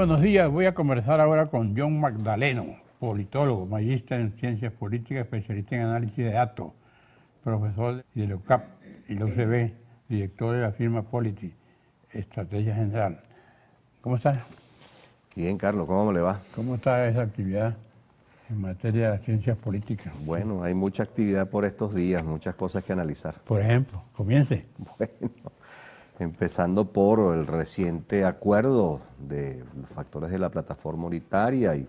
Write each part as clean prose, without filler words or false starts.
buenos días. Voy a conversar ahora con John Magdaleno, politólogo, magíster en ciencias políticas, especialista en análisis de datos, profesor de la UCAP y la UCB, director de la firma Polity, Estrategia General. ¿Cómo estás? Bien, Carlos, ¿cómo le va? ¿Cómo está esa actividad en materia de las ciencias políticas? Bueno, hay mucha actividad por estos días, muchas cosas que analizar. Por ejemplo, comience. Bueno, empezando por el reciente acuerdo de los factores de la plataforma unitaria y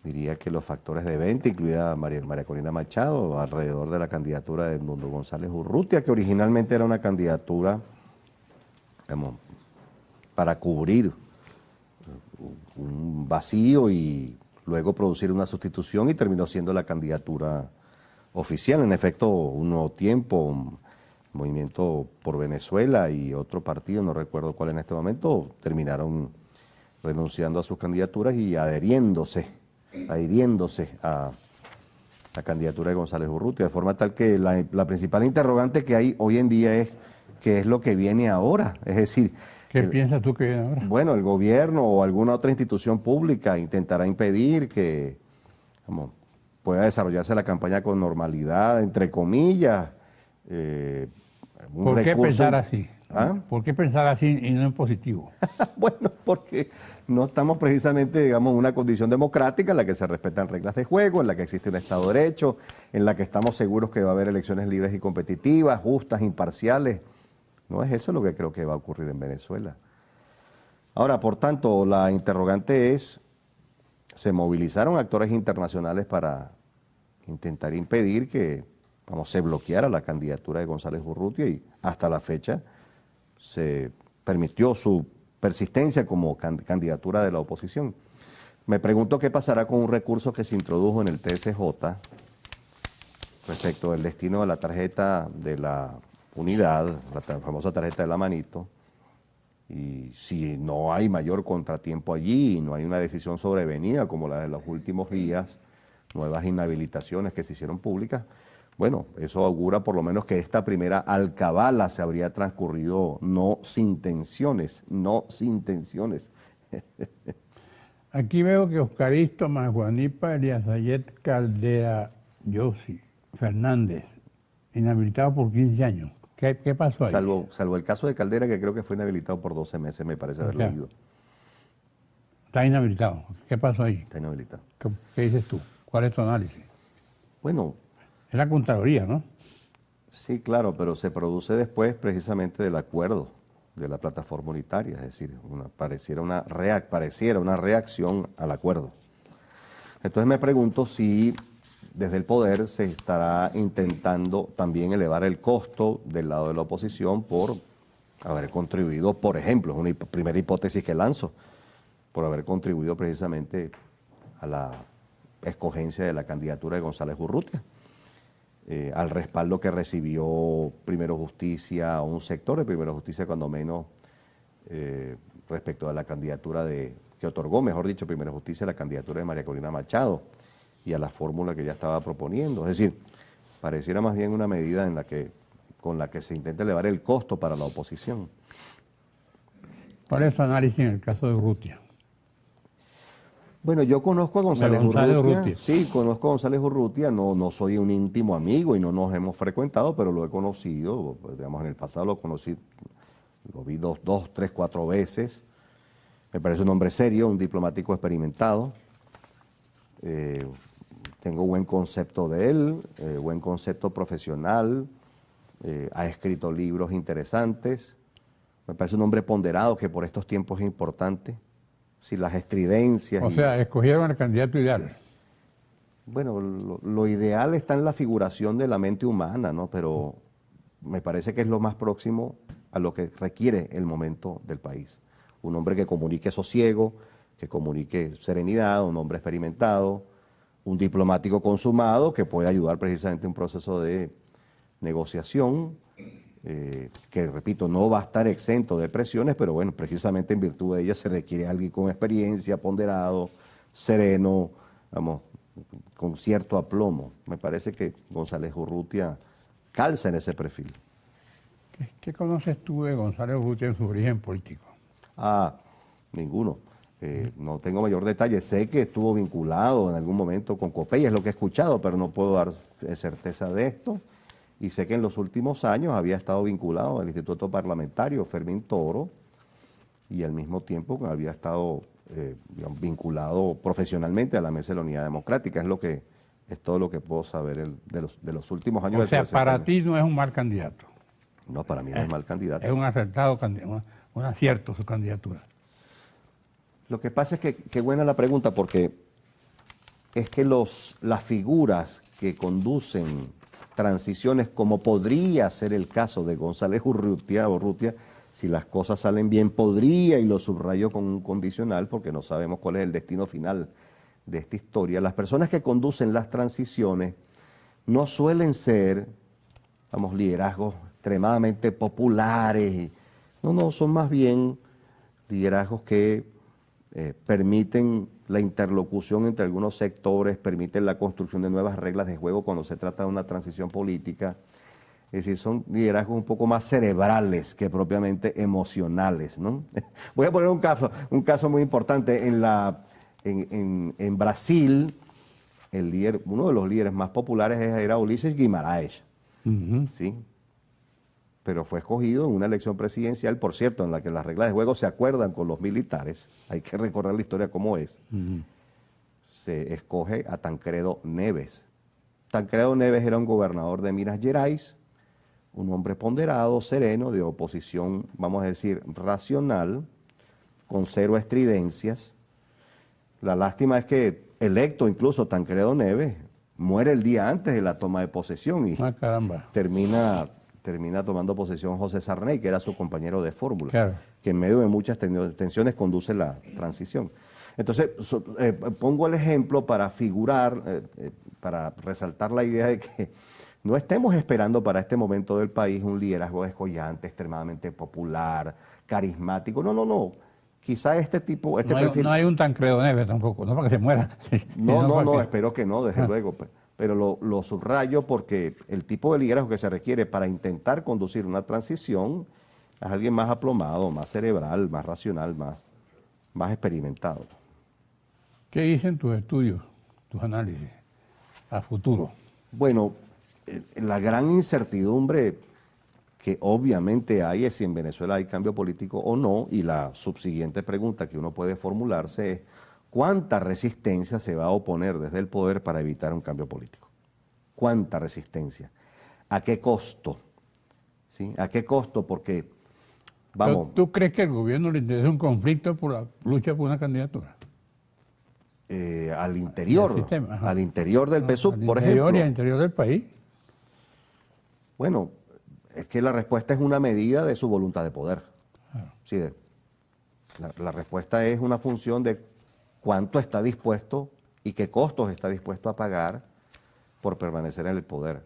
diría que los factores de venta, incluida María Corina Machado, alrededor de la candidatura de Edmundo González Urrutia, que originalmente era una candidatura, digamos, para cubrir un vacío y luego producir una sustitución, y terminó siendo la candidatura oficial. En efecto, un Nuevo Tiempo, Movimiento por Venezuela y otro partido, no recuerdo cuál en este momento, terminaron renunciando a sus candidaturas y adhiriéndose a la candidatura de González Urrutia, de forma tal que la principal interrogante que hay hoy en día es qué es lo que viene ahora. Es decir, ¿Qué piensas tú que viene ahora? bueno, el gobierno o alguna otra institución pública intentará impedir que pueda desarrollarse la campaña con normalidad, entre comillas. ¿Por qué pensar así? ¿Ah? ¿Por qué pensar así y no en positivo? Bueno, porque no estamos precisamente, digamos, en una condición democrática en la que se respetan reglas de juego, en la que existe un Estado de Derecho, en la que estamos seguros que va a haber elecciones libres y competitivas, justas, imparciales. No es eso lo que creo que va a ocurrir en Venezuela. Ahora, por tanto, la interrogante es, ¿se movilizaron actores internacionales para intentar impedir que se bloqueara la candidatura de González Urrutia? Y hasta la fecha se permitió su persistencia como candidatura de la oposición. Me pregunto qué pasará con un recurso que se introdujo en el TSJ respecto del destino de la tarjeta de la unidad, la famosa tarjeta de la manito, y si no hay mayor contratiempo allí, no hay una decisión sobrevenida como la de los últimos días, nuevas inhabilitaciones que se hicieron públicas, bueno, eso augura por lo menos que esta primera alcabala se habría transcurrido no sin tensiones. Aquí veo que Oscaristo, Manjuanipa, Eliasayet Caldera, Yossi, Fernández, inhabilitado por 15 años. ¿Qué pasó ahí? Salvo el caso de Caldera, que creo que fue inhabilitado por 12 meses, me parece haber leído. Está inhabilitado. ¿Qué pasó ahí? Está inhabilitado. ¿Qué dices tú? ¿Cuál es tu análisis? Bueno, es la Contraloría, ¿no? Sí, claro, pero se produce después precisamente del acuerdo de la plataforma unitaria, es decir, pareciera una reacción al acuerdo. Entonces me pregunto si desde el poder se estará intentando también elevar el costo del lado de la oposición por haber contribuido, por ejemplo, es una primera hipótesis que lanzo, por haber contribuido precisamente a la escogencia de la candidatura de González Urrutia, al respaldo que recibió Primero Justicia, o un sector de Primero Justicia cuando menos, respecto a la candidatura que otorgó, mejor dicho, Primero Justicia, la candidatura de María Corina Machado y a la fórmula que ella estaba proponiendo. Es decir, pareciera más bien una medida con la que se intenta elevar el costo para la oposición. ¿Cuál es su análisis en el caso de Urrutia? Bueno, yo conozco a González Urrutia. Sí, conozco a González Urrutia, no soy un íntimo amigo y no nos hemos frecuentado, pero lo he conocido, digamos, en el pasado lo conocí, lo vi dos, tres, cuatro veces. Me parece un hombre serio, un diplomático experimentado. Tengo buen concepto de él, buen concepto profesional, ha escrito libros interesantes. Me parece un hombre ponderado, que por estos tiempos es importante. Si las estridencias... O sea, escogieron al candidato ideal. Bueno, lo ideal está en la figuración de la mente humana, ¿no? Pero me parece que es lo más próximo a lo que requiere el momento del país. Un hombre que comunique sosiego, que comunique serenidad, un hombre experimentado, un diplomático consumado que puede ayudar precisamente a un proceso de negociación, que, repito, no va a estar exento de presiones, pero bueno, precisamente en virtud de ella se requiere alguien con experiencia, ponderado, sereno, con cierto aplomo. Me parece que González Urrutia calza en ese perfil. ¿Qué conoces tú de González Urrutia en su origen político? ninguno. No tengo mayor detalle. Sé que estuvo vinculado en algún momento con COPEI, es lo que he escuchado, pero no puedo dar certeza de esto. Y sé que en los últimos años había estado vinculado al Instituto Parlamentario Fermín Toro y al mismo tiempo había estado digamos, vinculado profesionalmente a la Mesa de la Unidad Democrática. Es todo lo que puedo saber de los últimos años. O sea, para ti no es un mal candidato. No, para mí no es mal candidato. Es un acertado candidato, un acierto su candidatura. Lo que pasa es que, qué buena la pregunta, porque es que las figuras que conducen transiciones, como podría ser el caso de González Urrutia, si las cosas salen bien, podría, y lo subrayo con un condicional, porque no sabemos cuál es el destino final de esta historia. Las personas que conducen las transiciones no suelen ser, vamos, liderazgos extremadamente populares. No, son más bien liderazgos que permiten la interlocución entre algunos sectores, permiten la construcción de nuevas reglas de juego cuando se trata de una transición política. Es decir, son liderazgos un poco más cerebrales que propiamente emocionales, ¿no? Voy a poner un caso muy importante. En Brasil, uno de los líderes más populares era Ulises Guimarães, ¿sí? Pero fue escogido en una elección presidencial, por cierto, en la que las reglas de juego se acuerdan con los militares. Hay que recordar la historia como es. Se escoge a Tancredo Neves. Tancredo Neves era un gobernador de Minas Gerais, un hombre ponderado, sereno, de oposición, vamos a decir, racional, con cero estridencias. La lástima es que, electo incluso Tancredo Neves, muere el día antes de la toma de posesión y caramba. termina tomando posesión José Sarney, que era su compañero de fórmula, claro, que en medio de muchas tensiones conduce la transición. Entonces, pongo el ejemplo para figurar, para resaltar la idea de que no estemos esperando para este momento del país un liderazgo descollante, extremadamente popular, carismático. No. Quizá este tipo, perfil... No hay un Tancredo Neves tampoco, no para que se muera. No, espero que no, desde luego. Pero lo subrayo porque el tipo de liderazgo que se requiere para intentar conducir una transición es alguien más aplomado, más cerebral, más racional, más experimentado. ¿Qué dicen tus estudios, tus análisis a futuro? Bueno, la gran incertidumbre que obviamente hay es si en Venezuela hay cambio político o no, y la subsiguiente pregunta que uno puede formularse es ¿cuánta resistencia se va a oponer desde el poder para evitar un cambio político? ¿Cuánta resistencia? ¿A qué costo? ¿Sí? ¿A qué costo? Porque, vamos... ¿Tú crees que al gobierno le interesa un conflicto por la lucha por una candidatura? Al interior del PSUV, por ejemplo. Y al interior del país. Bueno, es que la respuesta es una medida de su voluntad de poder. Claro. Sí, la respuesta es una función de cuánto está dispuesto y qué costos está dispuesto a pagar por permanecer en el poder.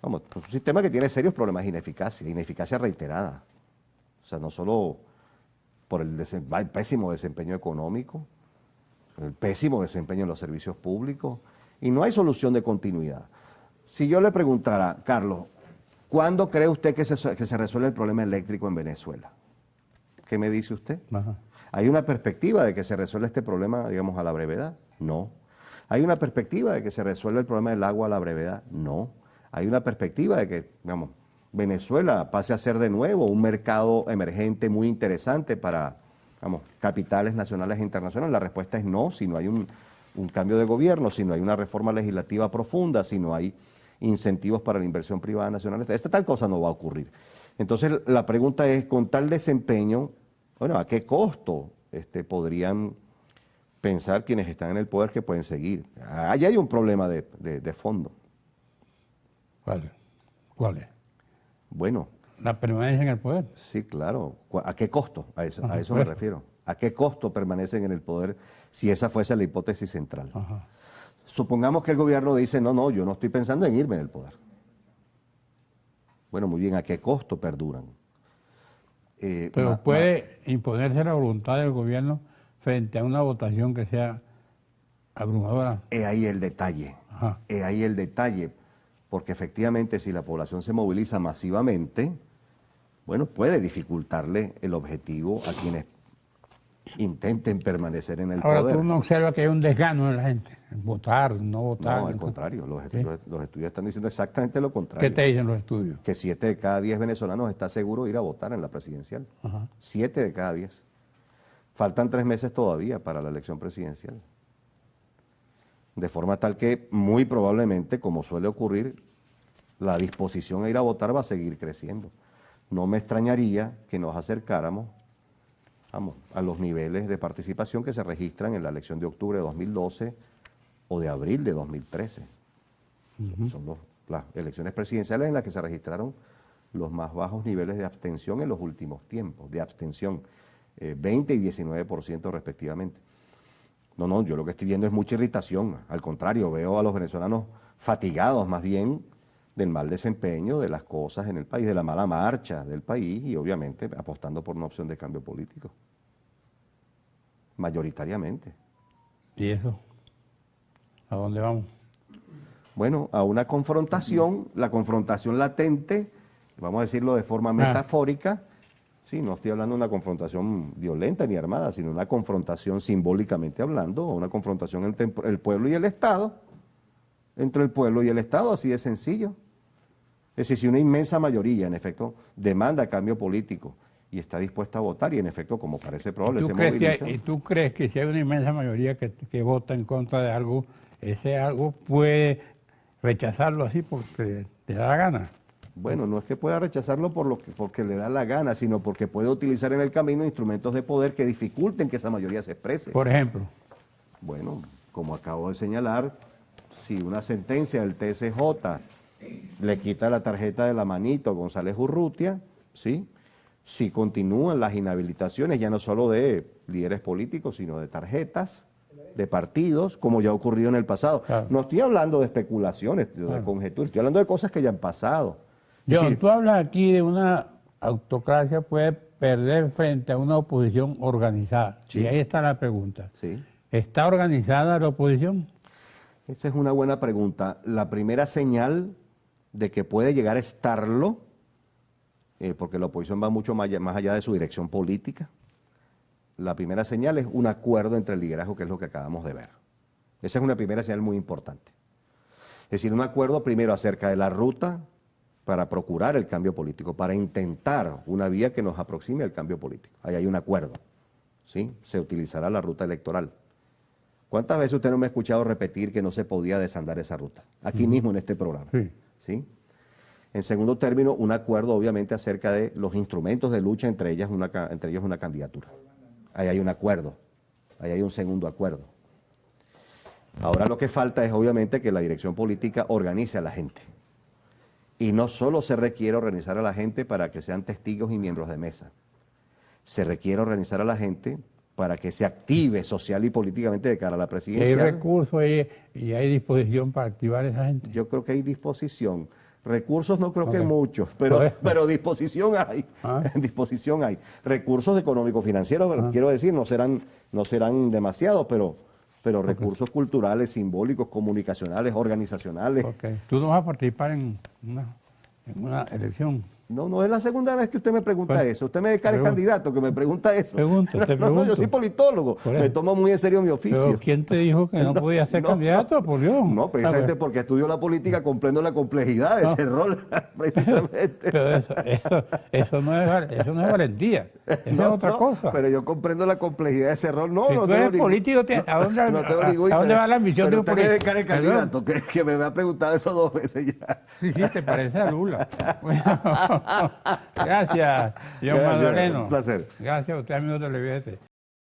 Vamos, es un sistema que tiene serios problemas de ineficacia reiterada. O sea, no solo por el pésimo desempeño económico, el pésimo desempeño en los servicios públicos, y no hay solución de continuidad. Si yo le preguntara, Carlos, ¿cuándo cree usted que se resuelve el problema eléctrico en Venezuela? ¿Qué me dice usted? Ajá. ¿Hay una perspectiva de que se resuelva este problema, digamos, a la brevedad? No. ¿Hay una perspectiva de que se resuelva el problema del agua a la brevedad? No. ¿Hay una perspectiva de que, digamos, Venezuela pase a ser de nuevo un mercado emergente muy interesante para, digamos, capitales nacionales e internacionales? La respuesta es no, si no hay un cambio de gobierno, si no hay una reforma legislativa profunda, si no hay incentivos para la inversión privada nacional. Esta tal cosa no va a ocurrir. Entonces, la pregunta es, con tal desempeño, bueno, ¿a qué costo podrían pensar quienes están en el poder que pueden seguir? Allá hay un problema de fondo. ¿Cuál es? Bueno. ¿La permanencia en el poder? Sí, claro. ¿A qué costo? A eso me refiero. ¿A qué costo permanecen en el poder si esa fuese la hipótesis central? Ajá. Supongamos que el gobierno dice, no, yo no estoy pensando en irme del poder. Bueno, muy bien, ¿a qué costo perduran? Pero puede imponerse la voluntad del gobierno frente a una votación que sea abrumadora. Es ahí el detalle. Ajá. Es ahí el detalle. Porque efectivamente, si la población se moviliza masivamente, bueno, puede dificultarle el objetivo a quienes intenten permanecer en el Ahora poder. tú no observas que hay un desgano en la gente, en votar, no votar. No, al contrario, los estudios están diciendo exactamente lo ¿Qué contrario. te dicen los estudios? Que 7 de cada 10 venezolanos está seguro de ir a votar en la presidencial. Ajá. 7 de cada 10. Faltan 3 meses todavía para la elección presidencial. De forma tal que muy probablemente, como suele ocurrir, la disposición a ir a votar va a seguir creciendo. No me extrañaría que nos acercáramos a los niveles de participación que se registran en la elección de octubre de 2012 o de abril de 2013. Son las elecciones presidenciales en las que se registraron los más bajos niveles de abstención en los últimos tiempos, de abstención, 20 y 19% respectivamente. No, yo lo que estoy viendo es mucha irritación. Al contrario, veo a los venezolanos fatigados más bien del mal desempeño de las cosas en el país, de la mala marcha del país y obviamente apostando por una opción de cambio político. Mayoritariamente. ¿Y eso? ¿A dónde vamos? Bueno, a una confrontación, la confrontación latente, vamos a decirlo de forma metafórica. Sí, no estoy hablando de una confrontación violenta ni armada, sino una confrontación simbólicamente hablando, o una confrontación entre el pueblo y el Estado, entre el pueblo y el Estado, así de sencillo. Es decir, si una inmensa mayoría, en efecto, demanda cambio político y está dispuesta a votar, y en efecto, como parece probable, se moviliza. ¿Y tú crees que si hay una inmensa mayoría que vota en contra de algo, ese algo puede rechazarlo así porque te da la gana? Bueno, no es que pueda rechazarlo porque le da la gana, sino porque puede utilizar en el camino instrumentos de poder que dificulten que esa mayoría se exprese. Por ejemplo. Bueno, como acabo de señalar, si una sentencia del TSJ le quita la tarjeta de la manito a González Urrutia, ¿sí? Si continúan las inhabilitaciones, ya no solo de líderes políticos, sino de tarjetas, de partidos, como ya ha ocurrido en el pasado. Claro. No estoy hablando de especulaciones, de conjeturas, estoy hablando de cosas que ya han pasado. John, tú hablas aquí de una autocracia puede perder frente a una oposición organizada. Sí. Y ahí está la pregunta. Sí. ¿Está organizada la oposición? Esa es una buena pregunta. La primera señal de que puede llegar a estarlo, porque la oposición va mucho más allá de su dirección política, la primera señal es un acuerdo entre el liderazgo, que es lo que acabamos de ver. Esa es una primera señal muy importante. Es decir, un acuerdo primero acerca de la ruta para procurar el cambio político, para intentar una vía que nos aproxime al cambio político. Ahí hay un acuerdo, ¿sí? Se utilizará la ruta electoral. ¿Cuántas veces usted no me ha escuchado repetir que no se podía desandar esa ruta? Aquí mismo en este programa. Sí. ¿Sí? En segundo término, un acuerdo obviamente acerca de los instrumentos de lucha, entre ellos una candidatura. Ahí hay un acuerdo, ahí hay un segundo acuerdo. Ahora lo que falta es obviamente que la dirección política organice a la gente. Y no solo se requiere organizar a la gente para que sean testigos y miembros de mesa. Se requiere organizar a la gente para que se active social y políticamente de cara a la ¿Y hay presidencia. recursos y hay disposición para activar a esa gente? Yo creo que hay disposición. Recursos no creo que Ok. muchos, Por eso. pero disposición hay. Ah. Disposición hay. Recursos económico-financieros, quiero decir, no serán demasiados, pero recursos culturales, simbólicos, comunicacionales, organizacionales. Ok. ¿Tú no vas a participar en una elección? No es la segunda vez que usted me pregunta Pues, eso. Usted me declara pregunto. candidato que me pregunta eso. Pregunto, te No, pregunto. yo soy politólogo. Por Me eso. tomo muy en serio mi oficio. ¿Pero quién te dijo que no podía ser candidato? Por Dios. No, precisamente Ah, pues, porque estudio la política, comprendo la complejidad de ese rol, precisamente. pero eso no es valentía. Eso es otra cosa. Pero yo comprendo la complejidad de ese rol. No, Si no tú tengo eres ningún- político, ¿a dónde ningún a dónde interés. va la ambición de Pero un usted me político? declara candidato, que me ha preguntado eso 2 veces ya. Sí, te parece a Lula. Bueno, gracias, John Gracias, Magdaleno. un placer. Gracias a usted, amigo televidente.